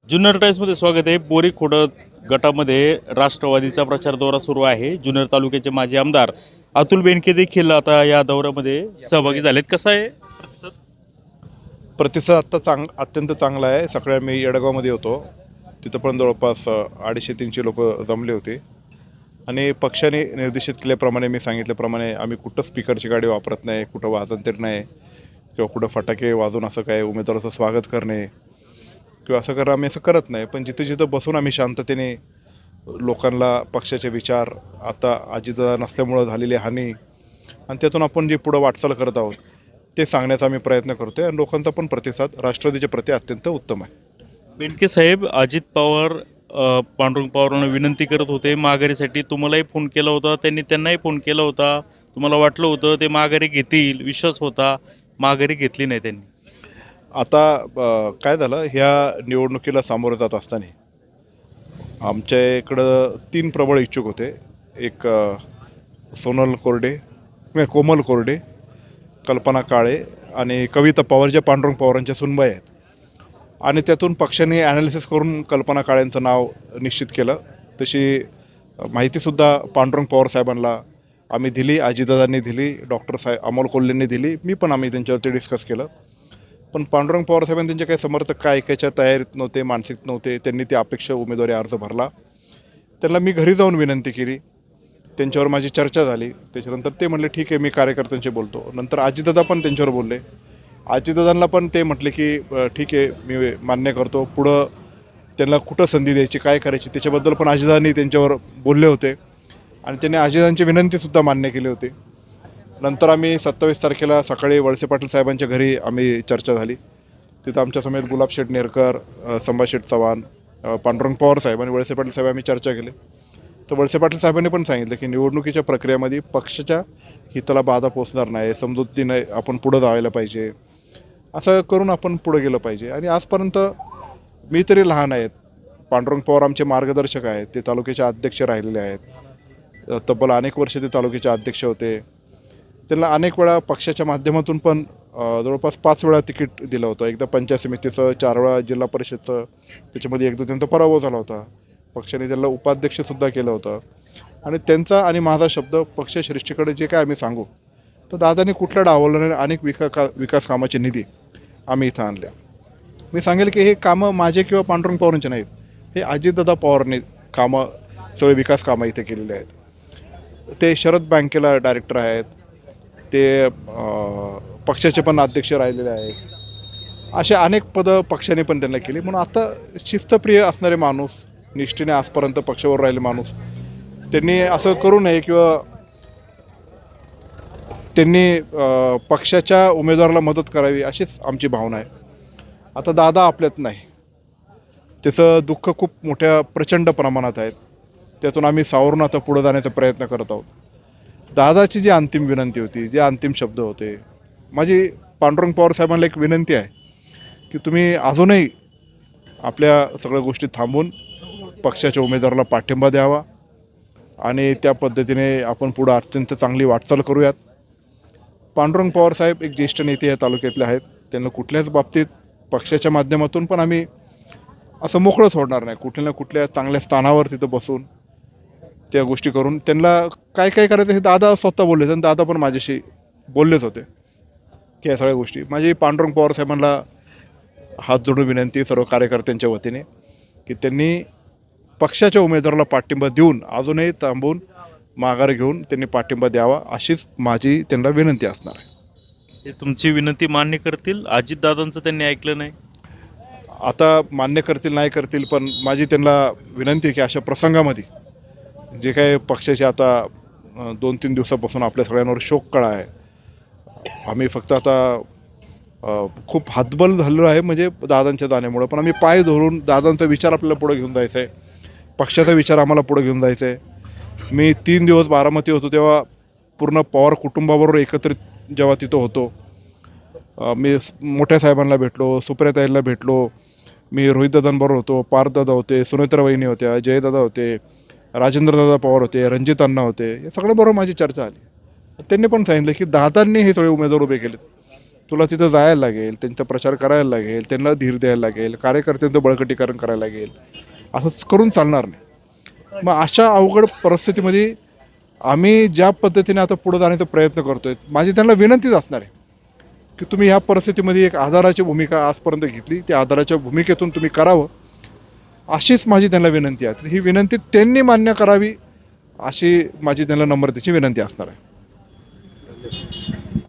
जुन्नर टाइम्समध्ये स्वागत आहे। बोरी खोडद गटामध्ये राष्ट्रवादीचा प्रचार दौरा सुरू आहे। जुन्नर तालुक्याचे माजी आमदार अतुल बेनके देखील आता या दौऱ्यामध्ये सहभागी झालेत। कसा आहे प्रतिसाद? प्रतिसाद आता अत्यंत चांगला आहे। सकाळी मी येडगावमध्ये होतो, तिथं पण जवळपास 250-300 लोक जमले होते आणि पक्षाने निर्देशित केल्याप्रमाणे मी सांगितल्याप्रमाणे आम्ही कुठं स्पीकरची गाडी वापरत नाही, कुठं वाजंत्री नाही किंवा कुठं फटाके वाजून असं काय उमेदवाराचं स्वागत करणे किंवा असं करणं आम्ही असं करत नाही। पण जिथे जिथं बसून आम्ही शांततेने लोकांना पक्षाचे विचार, आता अजितदादा नसल्यामुळं झालेली हानी आणि त्यातून आपण जी पुढं वाटचाल करत आहोत ते सांगण्याचा आम्ही प्रयत्न करतोय आणि लोकांचा पण प्रतिसाद राष्ट्रवादीच्या प्रति अत्यंत उत्तम आहे। बेनके साहेब, अजित पवार पांडुरंग पवारांना विनंती करत होते माघारीसाठी। तुम्हालाही फोन केला होता, त्यांनाही फोन केला होता। तुम्हाला वाटलं होतं ते माघारी घेतील, विश्वास होता, माघारी घेतली नाही त्यांनी। आता काय झालं, ह्या निवडणुकीला सामोरं जात असताना आमच्या इकडं 3 प्रबळ इच्छुक होते। एक सोनल कोरडे, कोमल कोरडे, कल्पना काळे आणि कविता पवार, ज्या पांडुरंग पवारांच्या सुनबाई आहेत। आणि त्यातून पक्षाने ॲनालिसिस करून कल्पना काळेंचं नाव निश्चित केलं। तशी माहितीसुद्धा पांडुरंग पवार साहेबांना आम्ही दिली, अजितदादांनी दिली, डॉक्टर साहेब अमोल कोल्हेंनी दिली, मी पण आम्ही त्यांच्यावरती डिस्कस केलं। पण पांडुरंग पवार साहेबांनी त्यांचे काही समर्थक काय ऐकायच्या तयारीत नव्हते, मानसिक नव्हते। त्यांनी ती अपेक्षा उमेदवारी अर्ज भरला। त्यांना मी घरी जाऊन विनंती केली, त्यांच्यावर माझी चर्चा झाली। त्याच्यानंतर ते म्हणले ठीक आहे, मी कार्यकर्त्यांशी बोलतो। नंतर अजितदादा पण त्यांच्यावर बोलले। अजितदादांना पण ते म्हटले की ठीक आहे, मी मान्य करतो, पुढं त्यांना कुठं संधी द्यायची, काय करायची त्याच्याबद्दल पण अजितदादांनी त्यांच्यावर बोलले होते आणि त्यांनी अजितदादांची विनंतीसुद्धा मान्य केली होती। नंतर आम्ही 27 तारखेला सकाळी वळसे पाटील साहेबांच्या घरी आम्ही चर्चा झाली। तिथं आमच्यासमोर गुलाबशेठ नेरकर, संभाशेठ चव्हाण, पांडुरंग पवार साहेब आणि वळसे पाटील साहेब आम्ही चर्चा केली। तर वळसे पाटील साहेबांनी पण सांगितलं की निवडणुकीच्या प्रक्रियेमध्ये पक्षाच्या हिताला बाधा पोचणार नाही, समजुतीने आपण पुढं जायला पाहिजे, असं करून आपण पुढं गेलं पाहिजे। आणि आजपर्यंत मी तरी लहान आहेत, पांडुरंग पवार आमचे मार्गदर्शक आहेत, ते तालुक्याचे अध्यक्ष राहिलेले आहेत, तब्बल अनेक वर्ष ते तालुक्याचे अध्यक्ष होते। त्यांना अनेक वेळा पक्षाच्या माध्यमातून पण जवळपास 5 वेळा तिकीट दिलं होतं। एकदा पंचायत समितीचं, 4 वेळा जिल्हा परिषदचं, त्याच्यामध्ये एकदा त्यांचा पराभव झाला होता। पक्षाने त्यांना उपाध्यक्षसुद्धा केलं होतं आणि त्यांचा आणि माझा शब्द पक्षश्रेष्ठीकडे जे काय आम्ही सांगू, तर दादांनी कुठल्या डावललं नाही। अनेक विकास कामाचे निधी आम्ही इथं आणल्या। मी सांगेल की हे कामं माझे किंवा पांडुरंग पवारांचे नाहीत, हे अजितदादा पवारांनी कामं, सगळे विकास कामं इथे केलेले आहेत। ते शरद बँकेला डायरेक्टर आहेत, ते पक्षाचे पण अध्यक्ष राहिलेले आहेत। असे अनेक पदं पक्षाने पण त्यांना केली। म्हणून आता शिस्तप्रिय असणारे माणूस, निष्ठेने आजपर्यंत पक्षावर राहिले माणूस, त्यांनी असं करू नये किंवा त्यांनी पक्षाच्या उमेदवाराला मदत करावी, अशीच आमची भावना आहे। आता दादा आपल्यात नाही, त्याचं दुःख खूप मोठ्या प्रचंड प्रमाणात आहे। त्यातून आम्ही सावरून आता पुढं जाण्याचा प्रयत्न करत आहोत। दादाची जी अंतिम विनंती होती, जे अंतिम शब्द होते, माझी पांडुरंग पवार साहेबांना एक विनंती आहे की तुम्ही अजूनही आपल्या सगळ्या गोष्टी थांबून पक्षाच्या उमेदवाराला पाठिंबा द्यावा आणि त्या पद्धतीने आपण पुढं अत्यंत चांगली वाटचाल करूयात। पांडुरंग पवार साहेब एक ज्येष्ठ नेते या तालुक्यातले आहेत, त्यांना कुठल्याच बाबतीत पक्षाच्या माध्यमातून पण आम्ही असं मोकळं सोडणार नाही। कुठल्या ना कुठल्या चांगल्या स्थानावर तिथं बसून त्या गोष्टी करून त्यांना काय काय करायचं हे दादा स्वतः बोलले आणि दादा पण माझ्याशी बोललेच होते की या सगळ्या गोष्टी। माझी पांडुरंग पवार साहेबांना हात जोडून विनंती सर्व कार्यकर्त्यांच्या वतीने की त्यांनी पक्षाच्या उमेदवाराला पाठिंबा देऊन अजूनही थांबून माघार घेऊन त्यांनी पाठिंबा द्यावा, अशीच माझी त्यांना विनंती असणार आहे। ते तुमची विनंती मान्य करतील? अजितदादांचं त्यांनी ऐकलं नाही, आता मान्य करतील नाही करतील, पण माझी त्यांना विनंती आहे की अशा प्रसंगामध्ये जे काही पक्षाचे आता 2-3 दिवसापासून आपल्या सगळ्यांवर शोककळा आहे, आम्ही फक्त आता खूप हातबल झालेलो आहे म्हणजे दादांच्या जाण्यामुळं, पण आम्ही पाय धरून दादांचा विचार आपल्याला पुढं घेऊन जायचा आहे, पक्षाचा विचार आम्हाला पुढं घेऊन जायचा आहे। मी 3 दिवस बारामती होतो तेव्हा पूर्ण पवार कुटुंबाबरोबर एकत्रित जेव्हा तिथं होतो, मी मोठ्या साहेबांना भेटलो, सुप्रियाताईंना भेटलो, मी रोहितदादांबरोबर होतो, पार्थदादा होते, सुनेत्रा वहिनी होत्या, जयदादा होते, राजेंद्रदादा पवार होते, रणजित अण्णा होते, या सगळ्यांबरोबर माझी चर्चा आली। त्यांनी पण सांगितलं की दादांनी हे सगळे उमेदवार उभे केलेत, तुला तिथं जायला लागेल, त्यांचा प्रचार करायला लागेल, त्यांना धीर द्यायला लागेल, कार्यकर्त्यांचं बळकटीकरण करायला लागेल, असंच करून चालणार नाही. मग अशा अवघड परिस्थितीमध्ये आम्ही ज्या पद्धतीने आता पुढे जाण्याचा प्रयत्न करतो आहे, माझी त्यांना विनंतीच असणार आहे की तुम्ही ह्या परिस्थितीमध्ये एक आधाराची भूमिका आजपर्यंत घेतली, त्या आधाराच्या भूमिकेतून तुम्ही करावं, अशीच माझी त्यांना विनंती आहे. ही विनंती त्यांनी मान्य करावी, अशी माझी त्यांना नम्रतेची विनंती असणार आहे.